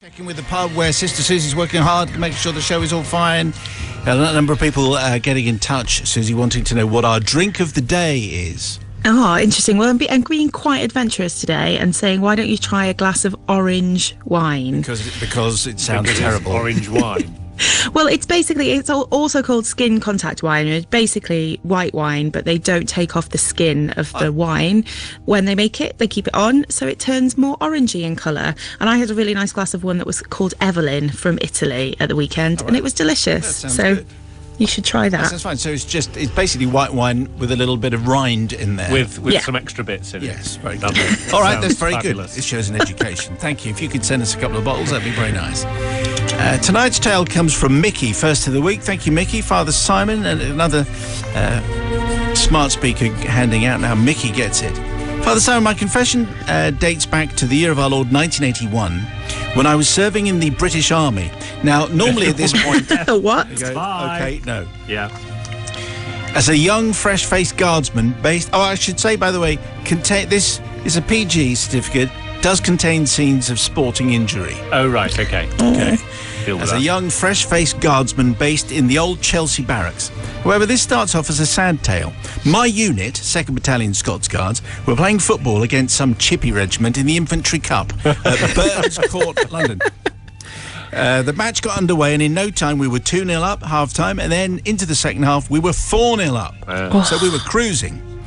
Checking with the pub where Sister Susie's working hard to make sure the show is all fine. A number of people getting in touch, Susie, wanting to know what our drink of the day is. Oh, interesting. Well, I'm being quite adventurous today and saying, why don't you try a glass of orange wine? Because it sounds terrible. Orange wine. Well, it's also called skin contact wine. It's basically white wine, but they don't take off the skin of the wine. When they make it, they keep it on, so it turns more orangey in colour. And I had a really nice glass of one that was called Evelyn from Italy at the weekend, and it was delicious. That sounds good. You should try that. That's fine. So it's basically white wine with a little bit of rind in there. With some extra bits in it. Yes, very good. Lovely. All right, that's very fabulous. good. It shows an education. Thank you. If you could send us a couple of bottles, that'd be very nice. Tonight's tale comes from Mickey, first of the week. Thank you, Mickey. Father Simon, and another smart speaker handing out now. Mickey gets it. Father Simon, my confession dates back to the year of our Lord 1981, when I was serving in the British Army. Now, normally at this point... What? Okay, no. Yeah. As a young, fresh-faced guardsman based... Oh, I should say, by the way, this is a PG certificate, does contain scenes of sporting injury. Oh, right, okay. Okay. Deal with As that. a young, fresh-faced guardsman based in the old Chelsea barracks. However, this starts off as a sad tale. My unit, 2nd Battalion Scots Guards, were playing football against some chippy regiment in the Infantry Cup at Burns Court, London. The match got underway, and in no time we were 2-0 up, half-time, and then into the second half we were 4-0 up. So we were cruising.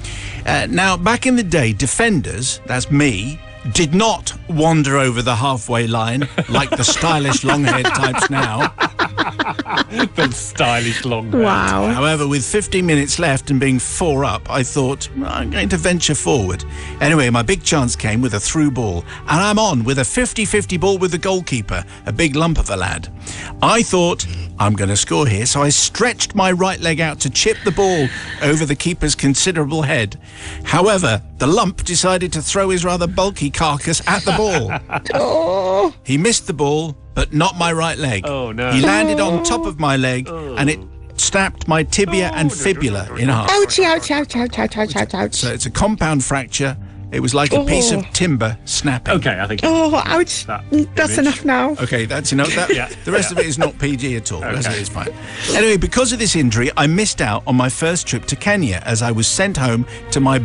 Now, back in the day, defenders, that's me, did not wander over the halfway line like the stylish long-haired types now. The stylish long man. Wow. However, with 15 minutes left and being 4 up, I thought, I'm going to venture forward. Anyway, my big chance came with a through ball, and I'm on with a 50-50 ball with the goalkeeper, a big lump of a lad. I thought, I'm going to score here, so I stretched my right leg out to chip the ball over the keeper's considerable head. However, the lump decided to throw his rather bulky carcass at the ball. He missed the ball, but not my right leg. Oh, no. He landed on top of my leg, and it snapped my tibia and fibula in half. Ouchie, ouch, ouch, ouch, ouch, ouch, ouch, ouch. So it's a compound fracture. It was like a piece of timber snapping. Okay, I think... Oh, ouch. That's enough now. Okay, that's enough. Yeah. The rest of it is not PG at all. The rest of it is fine. Anyway, because of this injury, I missed out on my first trip to Kenya as I was sent home to my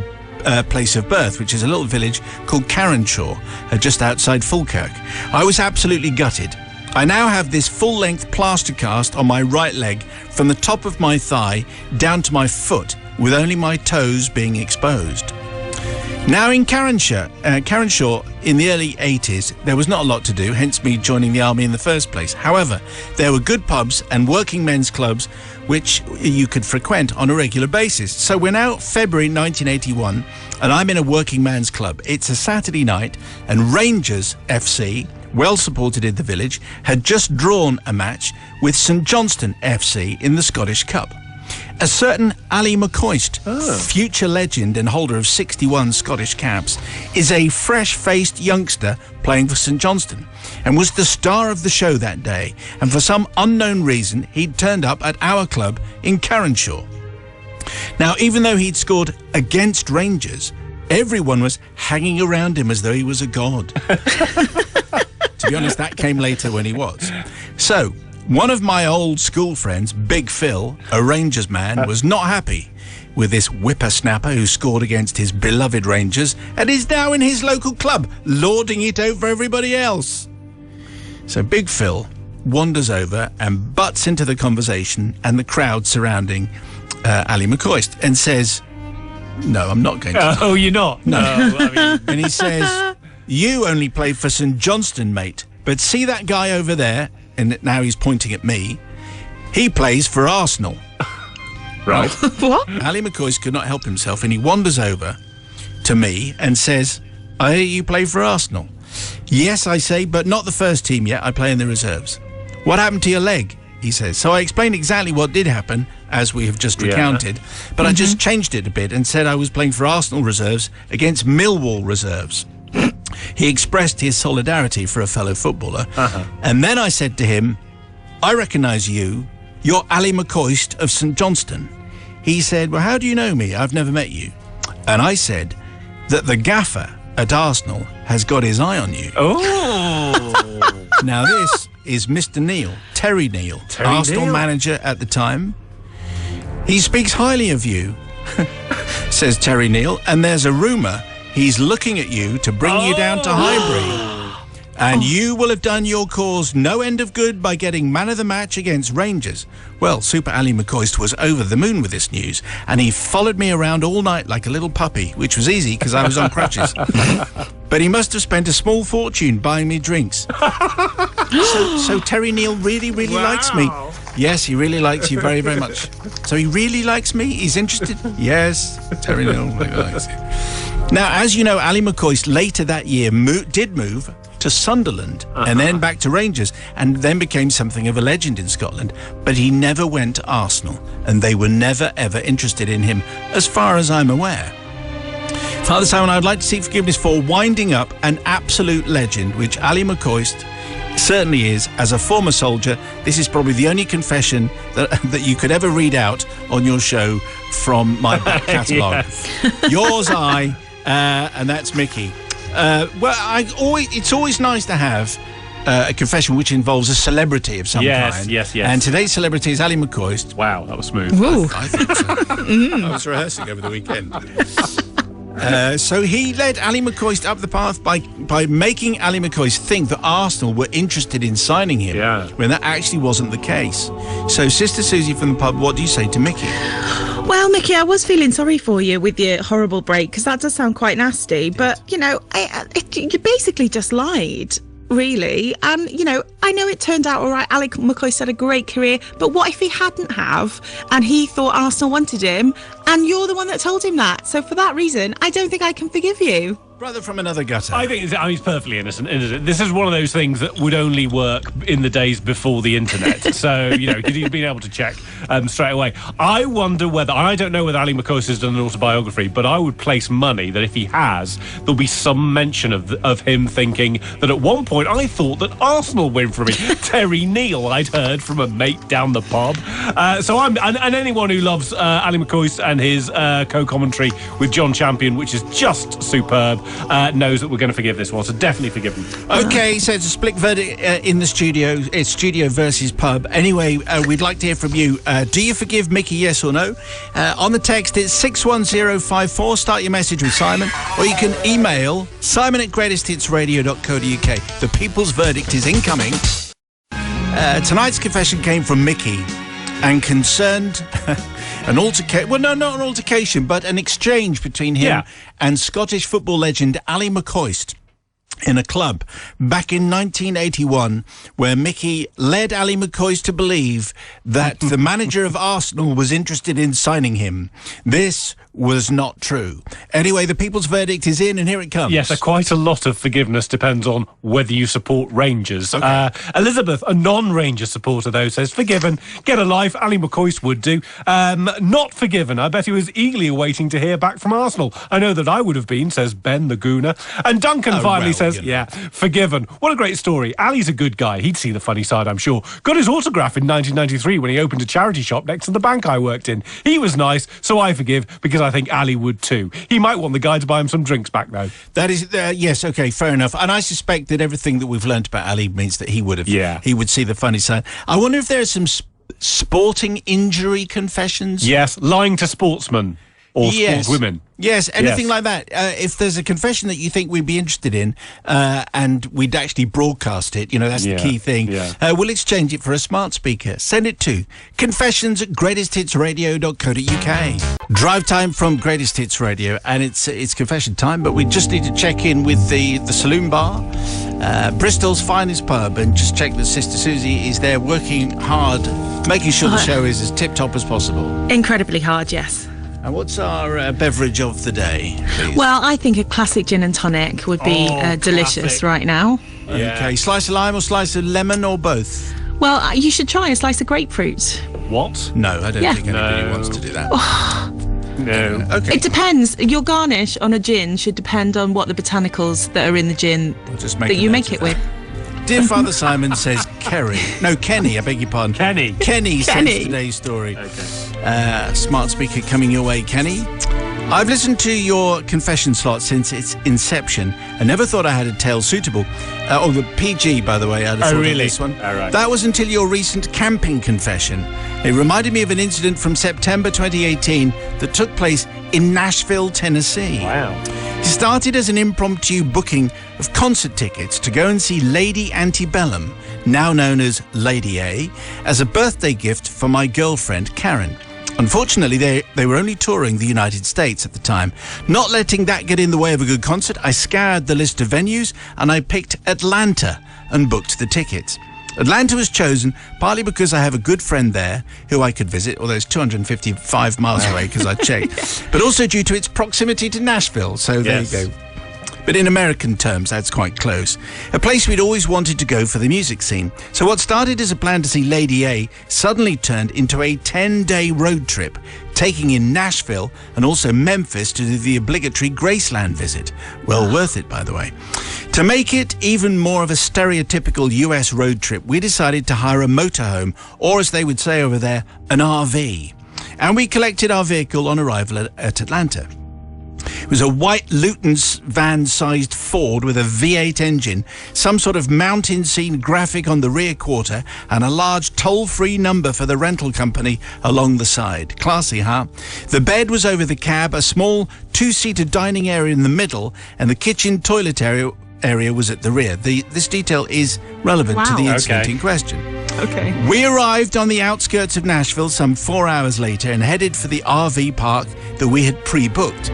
place of birth, which is a little village called Carenshaw, just outside Falkirk. I was absolutely gutted. I now have this full-length plaster cast on my right leg from the top of my thigh down to my foot, with only my toes being exposed. Now in Carenshaw in the early 80s, there was not a lot to do, hence me joining the army in the first place. However, there were good pubs and working men's clubs which you could frequent on a regular basis. So we're now February 1981, and I'm in a working man's club. It's a Saturday night, and Rangers FC, well supported in the village, had just drawn a match with St Johnstone FC in the Scottish Cup. A certain Ali McCoist, future legend and holder of 61 Scottish caps, is a fresh-faced youngster playing for St Johnstone and was the star of the show that day, and for some unknown reason he'd turned up at our club in Carenshaw. Now, even though he'd scored against Rangers, everyone was hanging around him as though he was a god. To be honest, that came later when he was. So, one of my old school friends, Big Phil, a Rangers man, was not happy with this whippersnapper who scored against his beloved Rangers and is now in his local club, lording it over everybody else. So Big Phil wanders over and butts into the conversation and the crowd surrounding Ali McCoist and says, "No, I'm not going to." Oh, you're not? No. I mean... And he says, "You only played for St Johnstone, mate. But see that guy over there?" And now he's pointing at me. He plays for Arsenal. Right. What? Ali McCoist could not help himself, and he wanders over to me and says, "I hear you play for Arsenal." "Yes," I say, "but not the first team yet. I play in the reserves." "What happened to your leg?" he says. So I explained exactly what did happen, as we have just recounted, but I just changed it a bit and said I was playing for Arsenal reserves against Millwall reserves. He expressed his solidarity for a fellow footballer, and then I said to him, "I recognise you. You're Ali McCoist of St Johnstone." He said, "Well, how do you know me? I've never met you." And I said that the gaffer at Arsenal has got his eye on you. Oh. Now, this is Mr. Neil, Terry Neil, Arsenal manager at the time. He speaks highly of you, says Terry Neil, and there's a rumour he's looking at you to bring you down to Highbury. And you will have done your cause no end of good by getting man of the match against Rangers. Well, Super Ali McCoist was over the moon with this news, and he followed me around all night like a little puppy, which was easy because I was on crutches. But he must have spent a small fortune buying me drinks. So Terry Neil really likes me. Yes, he really likes you very, very much. So he really likes me? He's interested? Yes, Terry Neil likes you. Now, as you know, Ali McCoist later that year did move to Sunderland and then back to Rangers, and then became something of a legend in Scotland. But he never went to Arsenal, and they were never ever interested in him, as far as I'm aware. Father Simon, I would like to seek forgiveness for winding up an absolute legend, which Ali McCoist certainly is. As a former soldier, this is probably the only confession that you could ever read out on your show from my back catalogue. Yours, and that's Mickey. It's always nice to have a confession which involves a celebrity of some kind. Yes. And today's celebrity is Ali McCoist. Wow, that was smooth. I think so. I was rehearsing over the weekend. So he led Ali McCoist up the path by making Ali McCoist think that Arsenal were interested in signing him, when that actually wasn't the case. So, Sister Susie from the pub, what do you say to Mickey? Well, Mickey, I was feeling sorry for you with your horrible break, because that does sound quite nasty. But, you know, you basically just lied, really. And, you know, I know it turned out all right. Ali McCoist had a great career. But what if he hadn't have, and he thought Arsenal wanted him, and you're the one that told him that? So for that reason, I don't think I can forgive you. Brother from another gutter. I think he's perfectly innocent, isn't it? This is one of those things that would only work in the days before the internet. So, you know, you've been able to check straight away. I wonder whether, and I don't know whether Ali McCoist has done an autobiography, but I would place money that if he has, there'll be some mention of him thinking that at one point I thought that Arsenal went for me. Terry Neil, I'd heard from a mate down the pub. And anyone who loves Ali McCoist and his co-commentary with John Champion, which is just superb, knows that we're going to forgive this one, so definitely forgive him. Okay, so it's a split verdict in the studio. It's studio versus pub. Anyway, we'd like to hear from you. Do you forgive Mickey, yes or no? On the text, it's 61054. Start your message with Simon, or you can email simon@greatesthitsradio.co.uk. The people's verdict is incoming. Tonight's confession came from Mickey and concerned an altercation. Well, no, not an altercation, but an exchange between him and Scottish football legend Ali McCoist in a club back in 1981, where Mickey led Ali McCoist to believe that the manager of Arsenal was interested in signing him. This was not true. Anyway, the people's verdict is in, and here it comes. Yes, quite a lot of forgiveness depends on whether you support Rangers. Okay. Elizabeth, a non-Rangers supporter, though, says, forgiven, get a life, Ali McCoist would do. Not forgiven. I bet he was eagerly awaiting to hear back from Arsenal. I know that I would have been, says Ben the Gooner. And Duncan finally says, forgiven. What a great story. Ali's a good guy. He'd see the funny side, I'm sure. Got his autograph in 1993 when he opened a charity shop next to the bank I worked in. He was nice, so I forgive, because I think Ali would too. He might want the guy to buy him some drinks back, though. That is, yes, okay, fair enough. And I suspect that everything that we've learnt about Ali means that he would have. He would see the funny side. I wonder if there are some sporting injury confessions. Yes, lying to sportsmen. Or sportswomen. Yes, anything like that. If there's a confession that you think we'd be interested in, and we'd actually broadcast it, you know, that's the key thing, we'll exchange it for a smart speaker. Send it to confessions@greatesthitsradio.co.uk. Drive time from Greatest Hits Radio, and it's confession time, but we just need to check in with the saloon bar, Bristol's finest pub, and just check that Sister Susie is there working hard, making sure the show is as tip-top as possible. Incredibly hard, yes. And what's our beverage of the day, please? Well, I think a classic gin and tonic would be delicious classic. Right now. Okay, slice of lime or slice of lemon or both? Well, you should try a slice of grapefruit. What? No, I don't think anybody wants to do that. No. Okay. It depends. Your garnish on a gin should depend on what the botanicals that are in the gin that you make it with. Dear Father Simon says Kenny, I beg your pardon. Kenny sends today's story. Okay. Smart speaker coming your way, Kenny. I've listened to your confession slot since its inception and never thought I had a tale suitable. The PG, by the way, I'd have thought of this one. Oh, right. That was until your recent camping confession. It reminded me of an incident from September 2018 that took place in Nashville, Tennessee. Wow. It started as an impromptu booking of concert tickets to go and see Lady Antebellum, now known as Lady A, as a birthday gift for my girlfriend, Karen. Unfortunately, they were only touring the United States at the time. Not letting that get in the way of a good concert, I scoured the list of venues and I picked Atlanta and booked the tickets. Atlanta was chosen partly because I have a good friend there who I could visit, although it's 255 miles away because I checked, but also due to its proximity to Nashville, so there you go. But in American terms, that's quite close. A place we'd always wanted to go for the music scene. So what started as a plan to see Lady A suddenly turned into a 10-day road trip, taking in Nashville and also Memphis to do the obligatory Graceland visit. Well worth it, by the way. To make it even more of a stereotypical US road trip, we decided to hire a motorhome, or as they would say over there, an RV. And we collected our vehicle on arrival at Atlanta. It was a white Luton van-sized Ford with a V8 engine, some sort of mountain scene graphic on the rear quarter, and a large toll-free number for the rental company along the side. Classy, huh? The bed was over the cab, a small two-seater dining area in the middle, and the kitchen toilet area was at the rear. This detail is relevant to the incident in question. Okay. We arrived on the outskirts of Nashville some 4 hours later and headed for the RV park that we had pre-booked.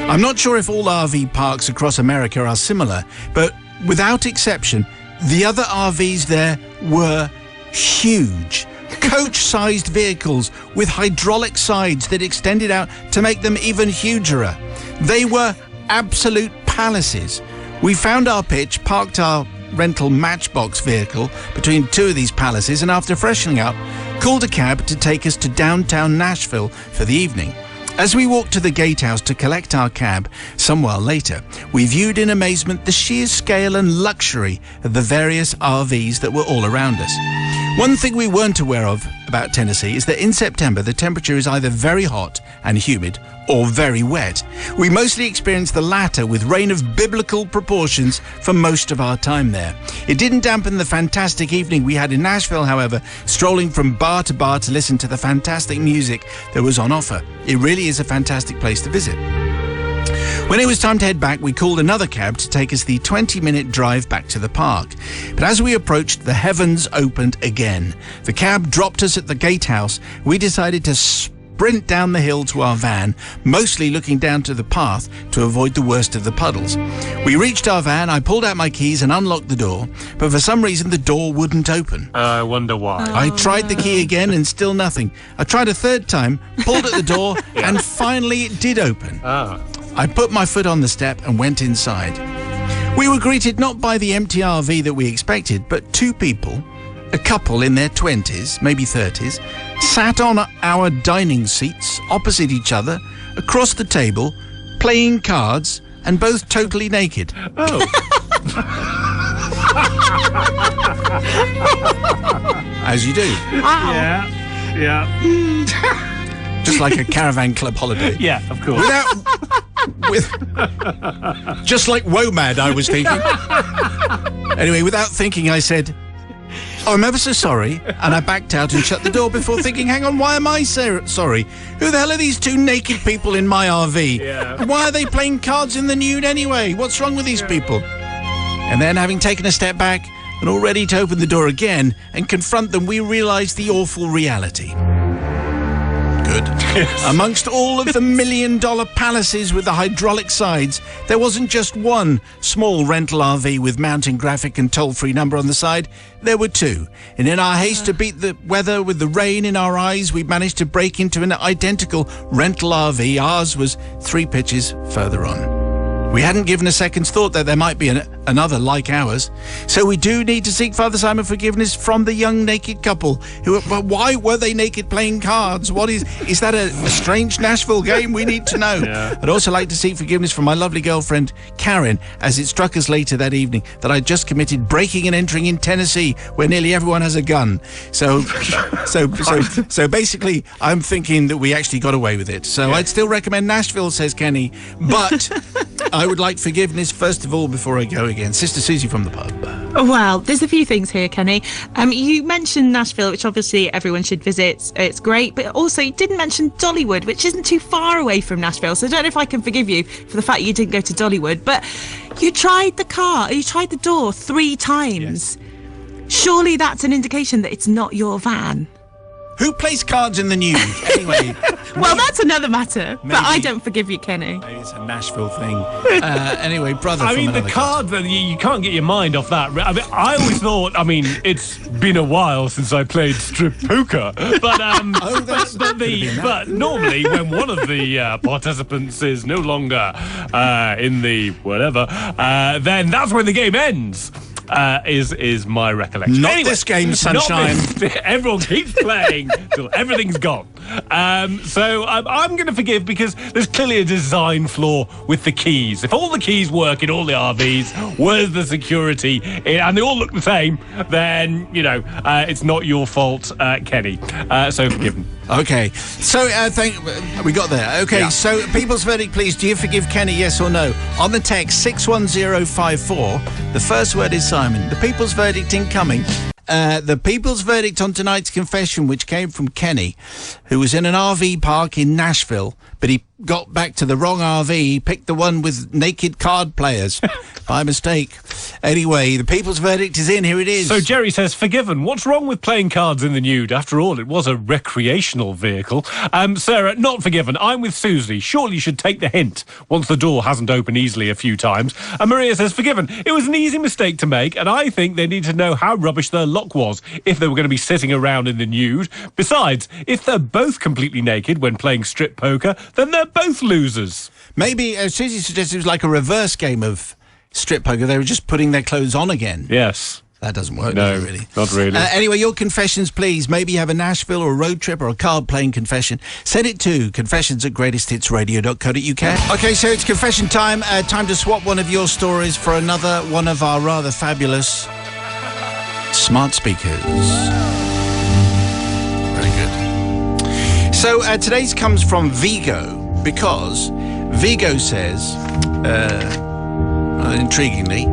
I'm not sure if all RV parks across America are similar, but without exception, the other RVs there were huge. Coach-sized vehicles with hydraulic sides that extended out to make them even huger. They were absolute palaces. We found our pitch, parked our rental Matchbox vehicle between two of these palaces, and after freshening up, called a cab to take us to downtown Nashville for the evening. As we walked to the gatehouse to collect our cab some while later, we viewed in amazement the sheer scale and luxury of the various RVs that were all around us. One thing we weren't aware of about Tennessee is that in September the temperature is either very hot and humid or very wet. We mostly experienced the latter, with rain of biblical proportions for most of our time there. It didn't dampen the fantastic evening we had in Nashville, however, strolling from bar to bar to listen to the fantastic music that was on offer. It really is a fantastic place to visit. When it was time to head back, we called another cab to take us the 20-minute drive back to the park. But as we approached, the heavens opened again. The cab dropped us at the gatehouse. We decided to sprint down the hill to our van, mostly looking down to the path to avoid the worst of the puddles. We reached our van, I pulled out my keys and unlocked the door, but for some reason the door wouldn't open. I wonder why. I tried the key again and still nothing. I tried a third time, pulled at the door, and finally it did open. I put my foot on the step and went inside. We were greeted not by the empty RV that we expected, but two people, a couple in their 20s, maybe 30s, sat on our dining seats opposite each other, across the table, playing cards, and both totally naked. Oh. As you do. Wow. Yeah. Just like a caravan club holiday. Yeah, of course. Just like WOMAD, I was thinking. Anyway, without thinking, I said, "Oh, I'm ever so sorry," and I backed out and shut the door before thinking, hang on, why am I sorry? Who the hell are these two naked people in my RV? Yeah. And why are they playing cards in the nude anyway? What's wrong with these people? And then, having taken a step back and all ready to open the door again and confront them, we realised the awful reality. Good. Yes. Amongst all of the $1 million palaces with the hydraulic sides, there wasn't just one small rental RV with mountain graphic and toll-free number on the side. There were two. And in our haste to beat the weather with the rain in our eyes, we managed to break into an identical rental RV. Ours was 3 pitches further on. We hadn't given a second's thought that there might be another like ours. So we do need to seek Father Simon forgiveness from the young naked couple. But why were they naked playing cards? What is that a strange Nashville game? We need to know. Yeah. I'd also like to seek forgiveness from my lovely girlfriend, Karen, as it struck us later that evening that I just committed breaking and entering in Tennessee, where nearly everyone has a gun. So basically, I'm thinking that we actually got away with it. So I'd still recommend Nashville, says Kenny, but I would like forgiveness first of all before I go again. Sister Susie from the pub. Well, there's a few things here, Kenny. You mentioned Nashville, which obviously everyone should visit. It's great, but also you didn't mention Dollywood, which isn't too far away from Nashville. So I don't know if I can forgive you for the fact you didn't go to Dollywood, but you tried the door 3 times. Yes. Surely that's an indication that it's not your van. Who plays cards in the nude? Anyway. Well, that's another matter. But I don't forgive you, Kenny. Maybe it's a Nashville thing. Anyway, brother. I mean, the card, you can't get your mind off that. I mean, I always thought. I mean, it's been a while since I played strip poker, but but normally when one of the participants is no longer in the whatever, then that's when the game ends. Is my recollection. Not this game, sunshine. Everyone keeps playing till everything's gone. So I'm going to forgive because there's clearly a design flaw with the keys. If all the keys work in all the RVs, where's the security? And they all look the same, then, it's not your fault, Kenny. So forgiven. Okay, so we got there. Okay, yeah. So people's verdict, please. Do you forgive Kenny, yes or no? On the text 61054, the first word is Simon. The people's verdict incoming. The people's verdict on tonight's confession, which came from Kenny, who was in an RV park in Nashville, but he got back to the wrong RV, picked the one with naked card players by mistake. Anyway, the people's verdict is in. Here it is. So Jerry says, forgiven. What's wrong with playing cards in the nude? After all, it was a recreational vehicle. Sarah, not forgiven. I'm with Susie. Surely you should take the hint once the door hasn't opened easily a few times. And Maria says, forgiven. It was an easy mistake to make, and I think they need to know how rubbish their lock was if they were going to be sitting around in the nude. Besides, if they're both completely naked when playing strip poker, then they're both losers. Maybe Susie suggested it was like a reverse game of strip poker. They were just putting their clothes on again. Yes. That doesn't work, no, does it, really? Not really. Anyway, your confessions, please. Maybe you have a Nashville or a road trip or a card-playing confession. Send it to confessions@greatesthitsradio.co.uk. Okay, so it's confession time. Time to swap one of your stories for another one of our rather fabulous smart speakers. Very good. So today's comes from Vigo, because Vigo says, intriguingly,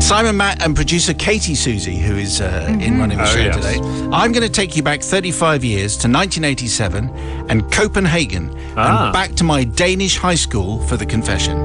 Simon, Matt and producer Katie Susie, who is in running the show today, I'm going to take you back 35 years to 1987 and Copenhagen and back to my Danish high school for the confession.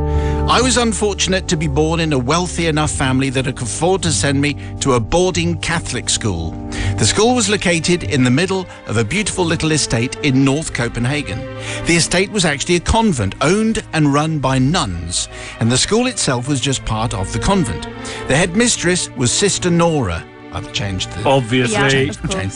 I was unfortunate to be born in a wealthy enough family that could afford to send me to a boarding Catholic school. The school was located in the middle of a beautiful little estate in North Copenhagen. The estate was actually a convent owned and run by nuns, and the school itself was just part of the convent. The headmistress was Sister Nora. I've changed the... Obviously. Yeah, changed the name.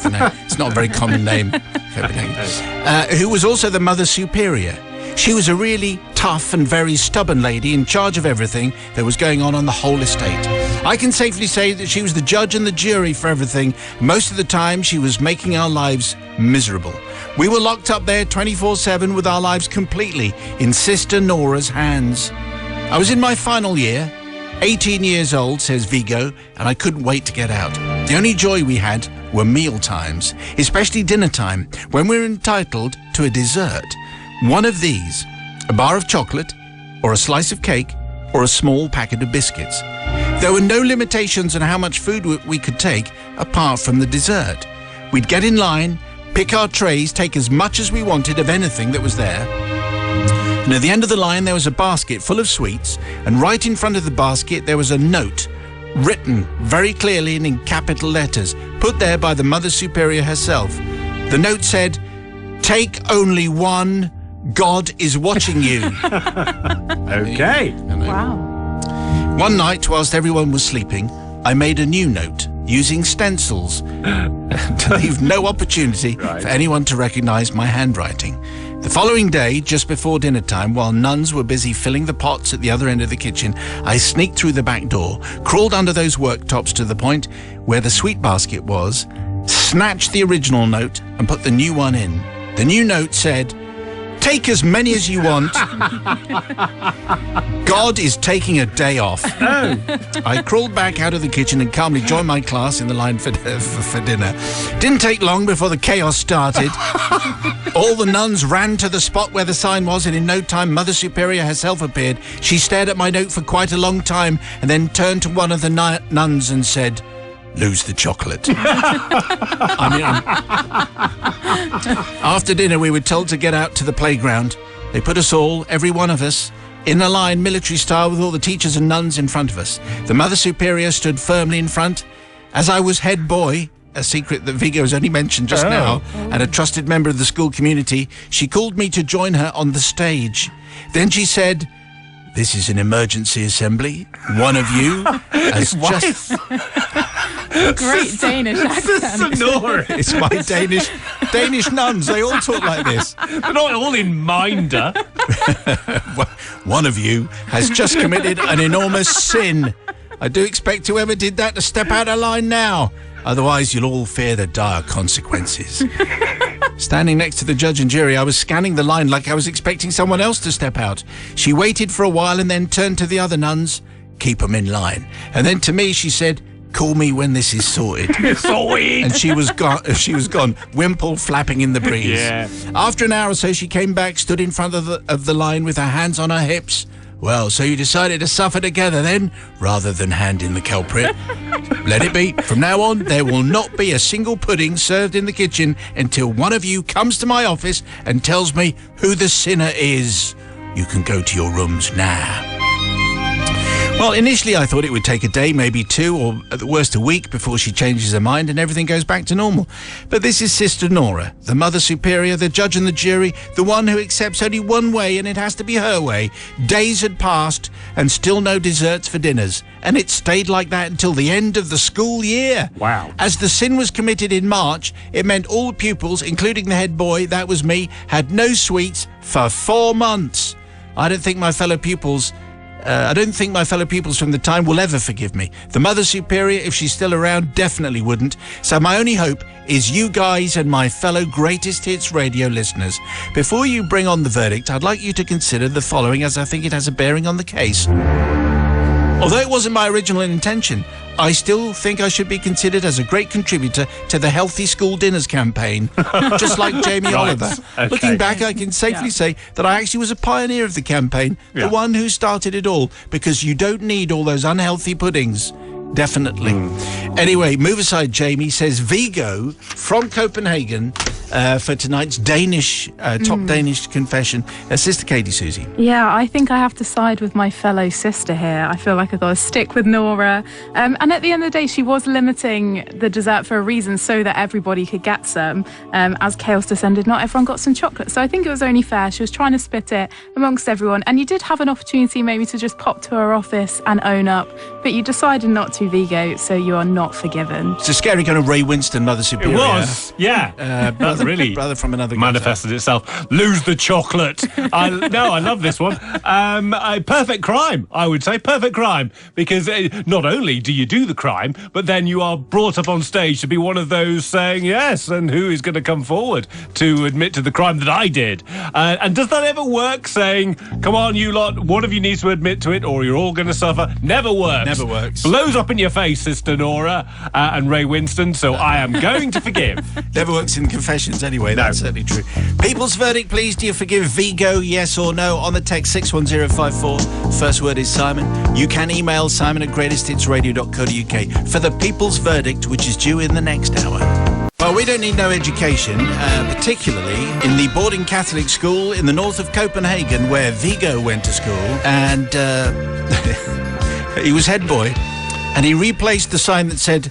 It's not a very common name, Copenhagen. Who was also the Mother Superior. She was a really tough and very stubborn lady in charge of everything that was going on the whole estate. I can safely say that she was the judge and the jury for everything. Most of the time, she was making our lives miserable. We were locked up there 24/7 with our lives completely in Sister Nora's hands. I was in my final year, 18 years old, says Vigo, and I couldn't wait to get out. The only joy we had were meal times, especially dinner time, when we were entitled to a dessert. One of these, a bar of chocolate, or a slice of cake, or a small packet of biscuits. There were no limitations on how much food we could take apart from the dessert. We'd get in line, pick our trays, take as much as we wanted of anything that was there. And at the end of the line, there was a basket full of sweets, and right in front of the basket, there was a note written very clearly and in capital letters, put there by the Mother Superior herself. The note said, "Take only one. God is watching you." Okay. Wow. One night, whilst everyone was sleeping, I made a new note. using stencils to leave no opportunity for anyone to recognise my handwriting. The following day, just before dinner time, while nuns were busy filling the pots at the other end of the kitchen, I sneaked through the back door, crawled under those worktops to the point where the sweet basket was, snatched the original note and put the new one in. The new note said, "Take as many as you want. God is taking a day off." I crawled back out of the kitchen and calmly joined my class in the line for dinner. Didn't take long before the chaos started. All the nuns ran to the spot where the sign was, and in no time Mother Superior herself appeared. She stared at my note for quite a long time and then turned to one of the nuns and said, "Lose the chocolate." After dinner, we were told to get out to the playground. They put us all, every one of us, in a line, military style, with all the teachers and nuns in front of us. The Mother Superior stood firmly in front. As I was head boy, a secret that Vigo has only mentioned just now, and a trusted member of the school community, she called me to join her on the stage. Then she said, "This is an emergency assembly. One of you has just..." Great Danish accent. Sonora. It's my Danish nuns. They all talk like this. They're not all in Minder. One of you has just committed an enormous sin. I do expect whoever did that to step out of line now. Otherwise, you'll all fear the dire consequences. Standing next to the judge and jury, I was scanning the line like I was expecting someone else to step out. She waited for a while and then turned to the other nuns. "Keep them in line." And then to me, she said, "Call me when this is sorted." And she was gone, wimple flapping in the breeze. Yeah. After an hour or so, she came back, stood in front of the line with her hands on her hips. "Well, so you decided to suffer together then, rather than hand in the culprit? Let it be. From now on, there will not be a single pudding served in the kitchen until one of you comes to my office and tells me who the sinner is. You can go to your rooms now." Well, initially I thought it would take a day, maybe two, or at the worst a week before she changes her mind and everything goes back to normal. But this is Sister Nora, the Mother Superior, the judge and the jury, the one who accepts only one way and it has to be her way. Days had passed and still no desserts for dinners. And it stayed like that until the end of the school year. Wow. As the sin was committed in March, it meant all the pupils, including the head boy, that was me, had no sweets for 4 months. I don't think my fellow pupils from the time will ever forgive me. The Mother Superior, if she's still around, definitely wouldn't. So my only hope is you guys and my fellow Greatest Hits radio listeners. Before you bring on the verdict, I'd like you to consider the following, as I think it has a bearing on the case. Although it wasn't my original intention, I still think I should be considered as a great contributor to the Healthy School Dinners campaign, just like Jamie Oliver. Okay. Looking back, I can safely say that I actually was a pioneer of the campaign, the one who started it all, because you don't need all those unhealthy puddings. Definitely. Anyway, move aside, Jamie, says Vigo from Copenhagen for tonight's Danish, top Danish confession. Sister Katie Susie. Yeah, I think I have to side with my fellow sister here. I feel like I've got to stick with Nora. And at the end of the day, she was limiting the dessert for a reason so that everybody could get some. As chaos descended, not everyone got some chocolate. So I think it was only fair. She was trying to split it amongst everyone. And you did have an opportunity maybe to just pop to her office and own up. But you decided not to, Vigo, so you are not forgiven. It's a scary kind of Ray Winston, Mother Superior. It was, yeah. Brother from another manifested itself. Lose the chocolate. I love this one. A perfect crime, I would say. Perfect crime. Because not only do you do the crime, but then you are brought up on stage to be one of those saying yes, and who is going to come forward to admit to the crime that I did. And does that ever work, saying, come on, you lot, one of you needs to admit to it or you're all going to suffer? Never works. Never works. Blows up in your face, Sister Nora and Ray Winston, so I am going to forgive. Never works in confessions anyway, that's certainly true. People's verdict, please. Do you forgive Vigo, yes or no? On the text 61054. First word is Simon. You can email simon@greatesthitsradio.co.uk for the people's verdict, which is due in the next hour. Well, we don't need no education, particularly in the boarding Catholic school in the north of Copenhagen where Vigo went to school, and he was head boy, and he replaced the sign that said,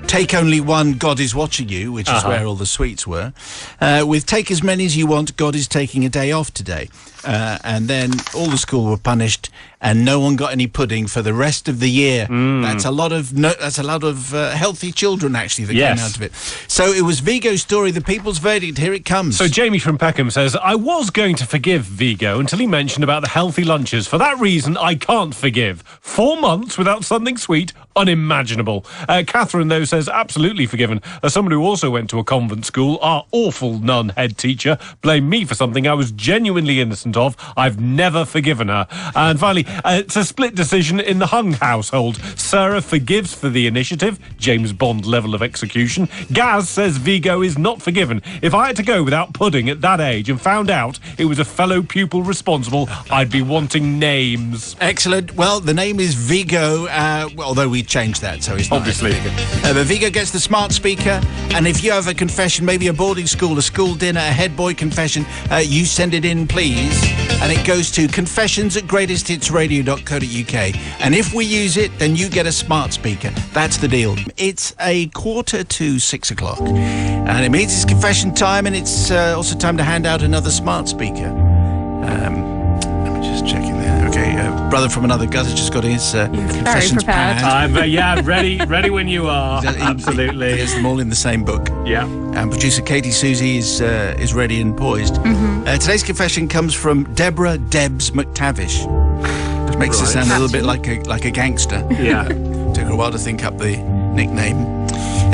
"Take only one, God is watching you," which is where all the sweets were, with "Take as many as you want, God is taking a day off today." And then all the school were punished, and no one got any pudding for the rest of the year. That's a lot of healthy children, actually, that came out of it. So it was Vigo's story, the people's verdict. Here it comes. So Jamie from Peckham says, I was going to forgive Vigo until he mentioned about the healthy lunches. For that reason, I can't forgive. 4 months without something sweet, unimaginable. Catherine, though, says, absolutely forgiven. As someone who also went to a convent school, our awful nun head teacher blamed me for something I was genuinely innocent of. I've never forgiven her. And finally, it's a split decision in the Hung household. Sarah forgives for the initiative, James Bond level of execution. Gaz says Vigo is not forgiven. If I had to go without pudding at that age and found out it was a fellow pupil responsible, I'd be wanting names. Excellent. Well, the name is Vigo, although we changed that, so it's not obviously Vigo. But Vigo gets the smart speaker, and if you have a confession, maybe a boarding school, a school dinner, a head boy confession, you send it in, please. And it goes to confessions@greatesthitsradio.co.uk. And if we use it, then you get a smart speaker. That's the deal. It's 5:45, and it means it's confession time, and it's also time to hand out another smart speaker. Let me just check in there. Okay, brother from another gutter just got his confessions prepared. pad. I'm ready when you are. Absolutely. He has them all in the same book. Yeah. And producer Katie Susie is ready and poised. Today's confession comes from Deborah Debs McTavish. Which makes her sound a little bit like a gangster. Yeah. Took her a while to think up the nickname.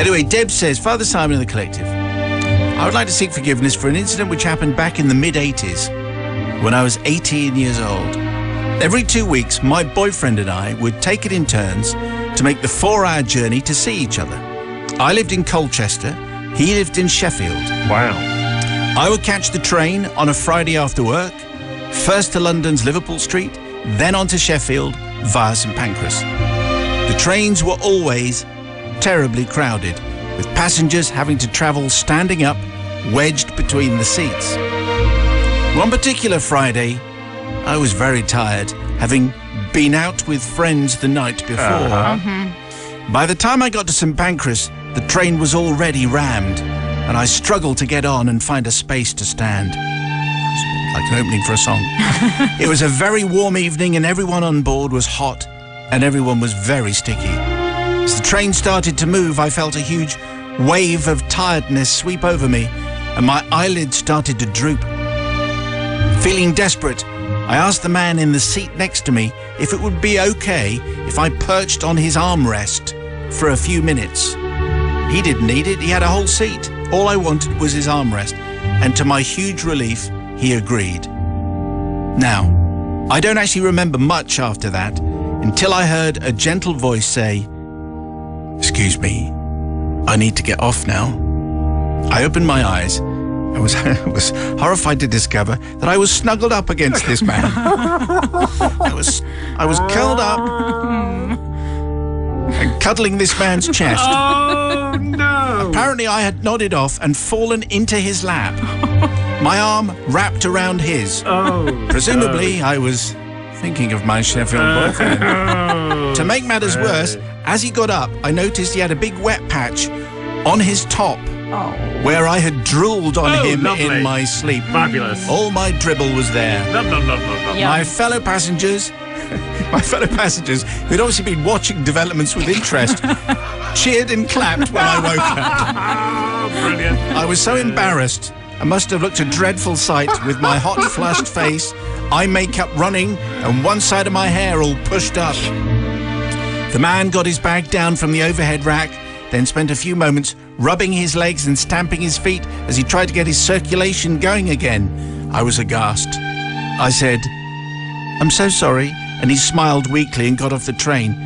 Anyway, Deb says, Father Simon and the Collective, I would like to seek forgiveness for an incident which happened back in the mid-80s when I was 18 years old. Every 2 weeks, my boyfriend and I would take it in turns to make the 4-hour journey to see each other. I lived in Colchester. He lived in Sheffield. Wow. I would catch the train on a Friday after work, first to London's Liverpool Street, then on to Sheffield via St Pancras. The trains were always terribly crowded, with passengers having to travel standing up, wedged between the seats. One particular Friday, I was very tired, having been out with friends the night before. By the time I got to St Pancras, the train was already rammed, and I struggled to get on and find a space to stand. Like an opening for a song. It was a very warm evening, and everyone on board was hot, and everyone was very sticky. As the train started to move, I felt a huge wave of tiredness sweep over me, and my eyelids started to droop. Feeling desperate, I asked the man in the seat next to me if it would be okay if I perched on his armrest for a few minutes. He didn't need it, he had a whole seat. All I wanted was his armrest, and to my huge relief, he agreed. Now, I don't actually remember much after that until I heard a gentle voice say, "Excuse me, I need to get off now." I opened my eyes. I was horrified to discover that I was snuggled up against this man. I was curled up and cuddling this man's chest. Oh, no. Apparently I had nodded off and fallen into his lap. My arm wrapped around his. Presumably I was thinking of my Sheffield boyfriend. To make matters worse, as he got up, I noticed he had a big wet patch on his top where I had drooled on him lovely. in my sleep. Fabulous. All my dribble was there. My fellow passengers, who'd obviously been watching developments with interest, cheered and clapped when I woke up. Brilliant. I was so embarrassed. I must have looked a dreadful sight with my hot, flushed face, eye makeup running, and one side of my hair all pushed up. The man got his bag down from the overhead rack, then spent a few moments rubbing his legs and stamping his feet as he tried to get his circulation going again. I was aghast. I said, "I'm so sorry," and he smiled weakly and got off the train.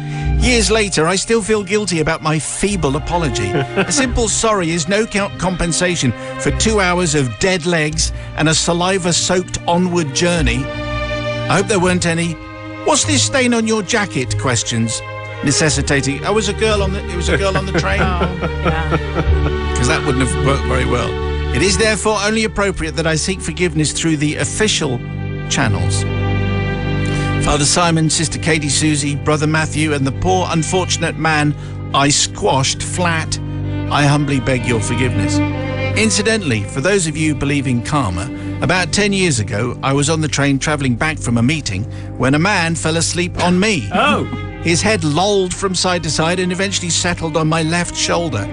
Years later, I still feel guilty about my feeble apology. A simple sorry is no compensation for 2 hours of dead legs and a saliva-soaked onward journey. I hope there weren't any "What's this stain on your jacket?" questions necessitating. It was a girl on the train. Because that wouldn't have worked very well. It is therefore only appropriate that I seek forgiveness through the official channels. Father Simon, Sister Katie Susie, Brother Matthew, and the poor unfortunate man I squashed flat, I humbly beg your forgiveness. Incidentally, for those of you believing karma, About 10 years ago, I was on the train travelling back from a meeting when a man fell asleep on me. Oh. His head lolled from side to side and eventually settled on my left shoulder.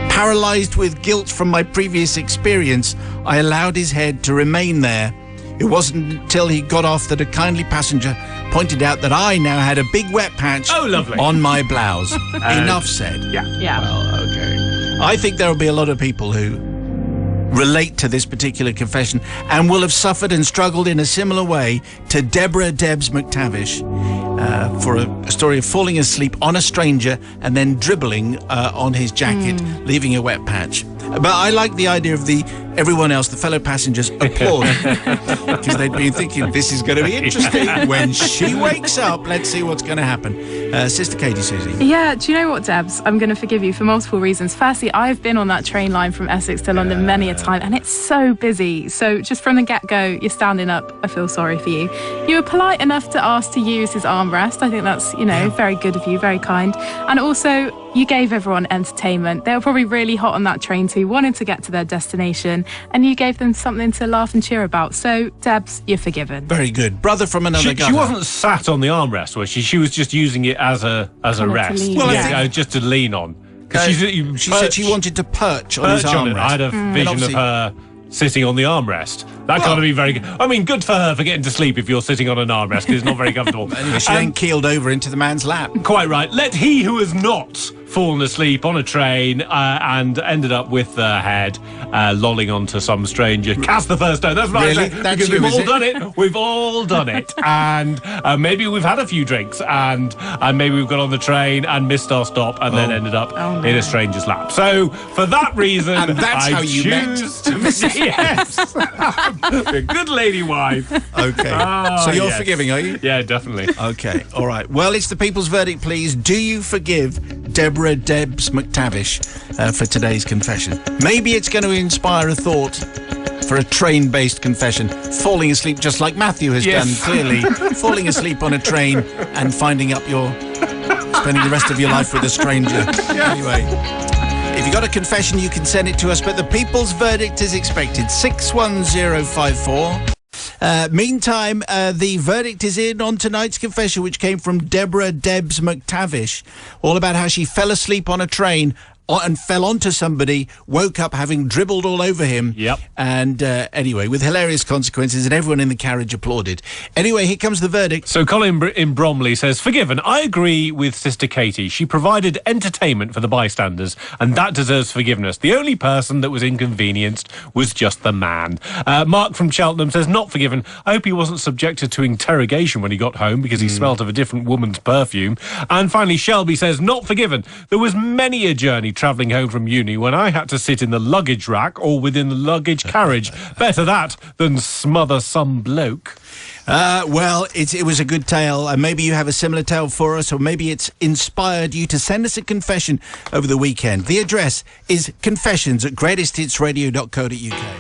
Paralysed with guilt from my previous experience, I allowed his head to remain there. It wasn't until he got off that a kindly passenger pointed out that I now had a big wet patch on my blouse. Enough said. Yeah. Well, okay. I think there will be a lot of people who relate to this particular confession and will have suffered and struggled in a similar way to Deborah Debs McTavish for a story of falling asleep on a stranger and then dribbling on his jacket, leaving a wet patch. But I like the idea of everyone else, the fellow passengers, applauding because they'd been thinking, this is going to be interesting. When she wakes up, let's see what's going to happen. Sister Katie Susie. Yeah, do you know what, Debs? I'm going to forgive you for multiple reasons. Firstly, I've been on that train line from Essex to London many a time, and it's so busy. So just from the get-go, you're standing up. I feel sorry for you. You were polite enough to ask to use his armrest. I think that's, very good of you, very kind. And also, you gave everyone entertainment. They were probably really hot on that train too, wanting to get to their destination, and you gave them something to laugh and cheer about. So, Debs, you're forgiven. Very good. Brother from another gutter. She wasn't sat on the armrest, was she? She was just using it as a rest. Well, just to lean on. She said she wanted to perch on his armrest. I had a vision of her sitting on the armrest. That can't be very good. I mean, good for her for getting to sleep if you're sitting on an armrest, because it's not very comfortable. Anyway, she then keeled over into the man's lap. Quite right. Let he who has not fallen asleep on a train and ended up with their head lolling onto some stranger cast the first stone. That's right. Really? Because we've all done it. We've all done it. And maybe we've had a few drinks and maybe we've got on the train and missed our stop and then ended up in a stranger's lap. So for that reason, and that's how you choose to yes. A good lady wife. Okay. So you're forgiving, are you? Yeah, definitely. Okay. All right. Well, it's the people's verdict, please. Do you forgive Deborah Debs McTavish for today's confession? Maybe it's going to inspire a thought for a train-based confession. Falling asleep just like Matthew has done, clearly. Falling asleep on a train and finding up spending the rest of your life with a stranger. Anyway. If you got a confession, you can send it to us, but the people's verdict is expected. 61054. Meantime, the verdict is in on tonight's confession, which came from Deborah Debs McTavish, all about how she fell asleep on a train and fell onto somebody, woke up having dribbled all over him. Yep. And anyway, with hilarious consequences, and everyone in the carriage applauded. Anyway, here comes the verdict. So Colin in Bromley says, forgiven. I agree with Sister Katie. She provided entertainment for the bystanders, and that deserves forgiveness. The only person that was inconvenienced was just the man. Mark from Cheltenham says, not forgiven. I hope he wasn't subjected to interrogation when he got home because he smelt of a different woman's perfume. And finally, Shelby says, not forgiven. There was many a journey travelling home from uni when I had to sit in the luggage rack or within the luggage carriage. Better that than smother some bloke. Well, it was a good tale, and maybe you have a similar tale for us, or maybe it's inspired you to send us a confession over the weekend. The address is confessions@greatesthitsradio.co.uk.